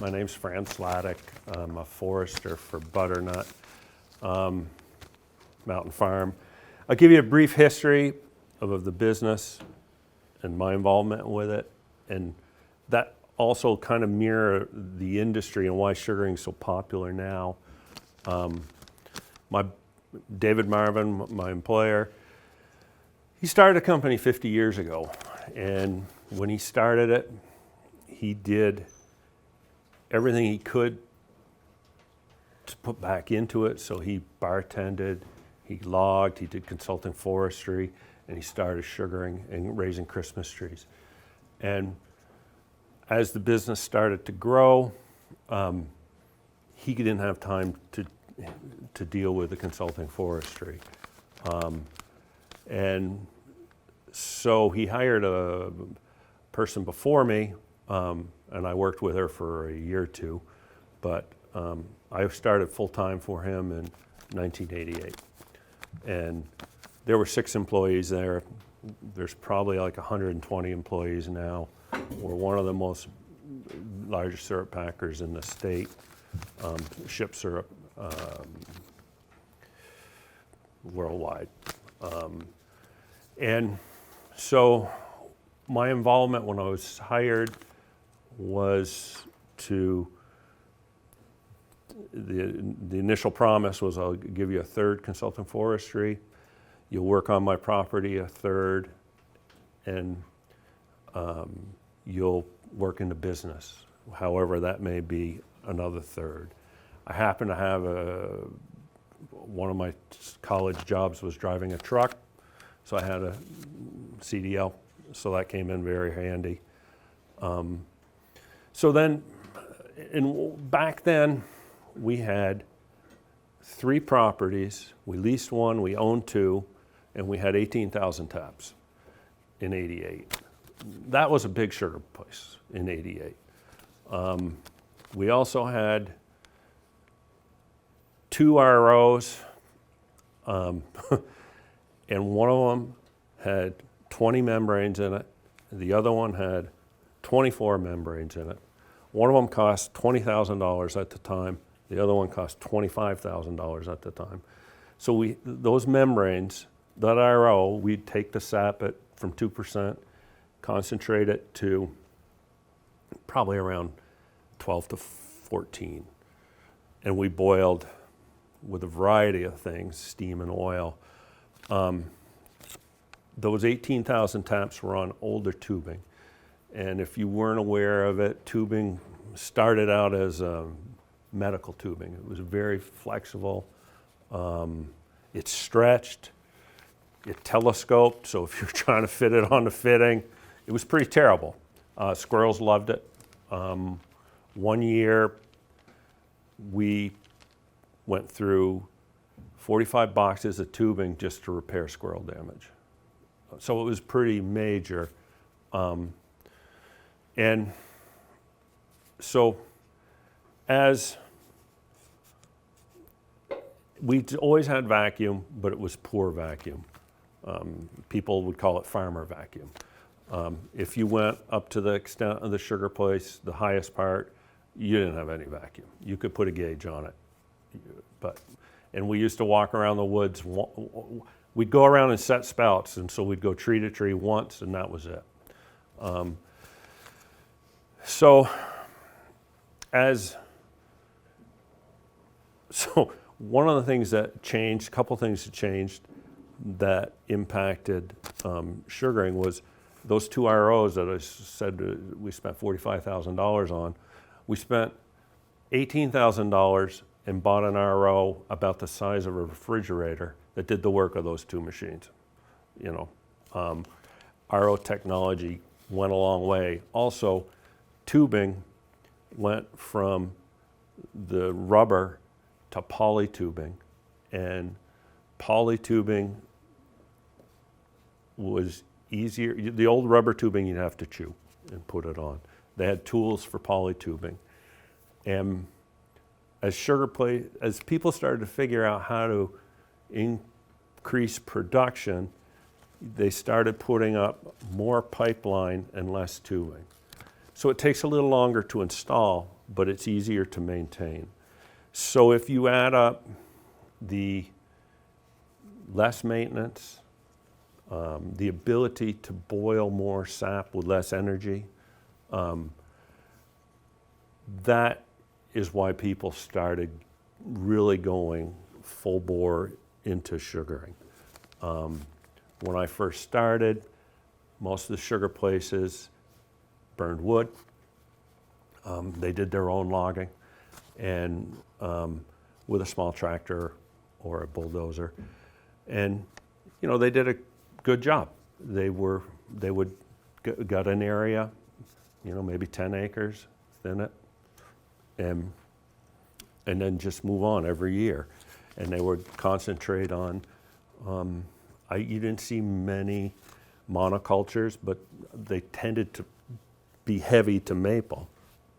My name's Fran Sladek. I'm a forester for Butternut Mountain Farm. I'll give you a brief history of the business and my involvement with it, and that also kind of mirror the industry and why sugaring is so popular now. David Marvin, my employer, he started a company 50 years ago, and when he started it, he did everything he could to put back into it. So he bartended, he logged, he did consulting forestry, and he started sugaring and raising Christmas trees. And as the business started to grow, he didn't have time to deal with the consulting forestry. And so he hired a person before me, and I worked with her for a year or two, but I started full-time for him in 1988. And there were 6 employees there. There's probably like 120 employees now. We're one of the largest syrup packers in the state, ship syrup worldwide. And so my involvement when I was hired was the initial promise was I'll give you a third consulting forestry, you'll work on my property a third, and you'll work in the business, however that may be, another third. I happen to have one of my college jobs was driving a truck, so I had a CDL, so that came in very handy. So then, back then, we had 3 properties. We leased 1, we owned 2, and we had 18,000 taps in '88. That was a big sugar place in '88. We also had 2 ROs, and one of them had 20 membranes in it. The other one had 24 membranes in it. One of them cost $20,000 at the time. The other one cost $25,000 at the time. So those membranes, that RO, we'd take the sap from 2%, concentrate it to probably around 12 to 14. And we boiled with a variety of things, steam and oil. Those 18,000 taps were on older tubing. And if you weren't aware of it, tubing started out as medical tubing. It was very flexible. It stretched. It telescoped. So if you're trying to fit it on the fitting, it was pretty terrible. Squirrels loved it. One year, we went through 45 boxes of tubing just to repair squirrel damage. So it was pretty major. And so as we always had vacuum, but it was poor vacuum. People would call it farmer vacuum. If you went up to the extent of the sugar place, the highest part, you didn't have any vacuum. You could put a gauge on it. And we used to walk around the woods. We'd go around and set spouts, and so we'd go tree to tree once, and that was it. So one of the things that changed, a couple things that changed that impacted sugaring was those 2 ROs that I said we spent $45,000 on. We spent $18,000 and bought an RO about the size of a refrigerator that did the work of those 2 machines. RO technology went a long way. Also, tubing went from the rubber to polytubing, and polytubing was easier. The old rubber tubing you'd have to chew and put it on. They had tools for polytubing. And as people started to figure out how to increase production, they started putting up more pipeline and less tubing. So it takes a little longer to install, but it's easier to maintain. So if you add up the less maintenance, the ability to boil more sap with less energy, that is why people started really going full bore into sugaring. When I first started, most of the sugar places burned wood. They did their own logging, and with a small tractor or a bulldozer, and they did a good job. They would gut an area, maybe 10 acres, thin it, and then just move on every year. And they would concentrate on, you didn't see many monocultures, but they tended to be heavy to maple.